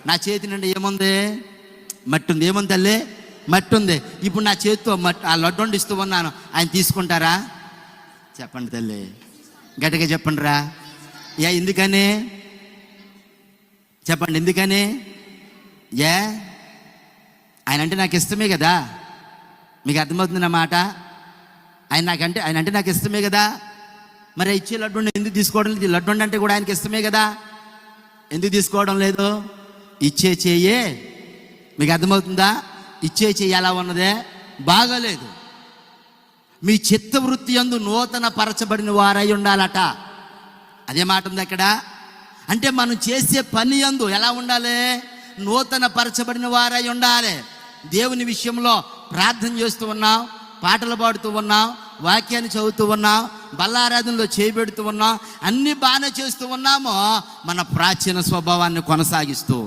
నా చేతి నిండా ఏముంది? మట్టి ఉంది. ఏముంది తల్లి? మట్టి ఉంది. ఇప్పుడు నా చేతితో ఆ లడ్డు వండిస్తూ ఉన్నాను, ఆయన తీసుకుంటారా? చెప్పండి తల్లి, గట్టిగా చెప్పండి రా. ఎందుకని చెప్పండి, ఎందుకని? ఆయన అంటే నాకు ఇష్టమే కదా. మీకు అర్థమవుతుంది నా మాట? ఆయన అంటే నాకు ఇష్టమే కదా. మరి ఇచ్చే లడ్డు ఎందుకు తీసుకోవడం లేదు? లడ్డు అంటే కూడా ఆయనకి ఇష్టమే కదా, ఎందుకు తీసుకోవడం లేదు? ఇచ్చే చెయ్యే, మీకు అర్థమవుతుందా? ఇచ్చే చెయ్యి ఎలా ఉన్నదే? బాగోలేదు. మీ చిత్తవృత్తి యందు నూతన పరచబడిన వారై ఉండాలట. అదే మాట ఉంది అక్కడ. అంటే మనం చేసే పని యందు ఎలా ఉండాలి? నూతన పరచబడిన వారై ఉండాలి. దేవుని విషయంలో ప్రార్థన చేస్తూ ఉన్నాం, పాటలు పాడుతూ ఉన్నాం, వాక్యాన్ని చదువుతూ ఉన్నాం, బల్లారాధనలో చేయబెడుతూ ఉన్నాం, అన్ని బాగానే చేస్తూ ఉన్నామో మన ప్రాచీన స్వభావాన్ని కొనసాగిస్తూ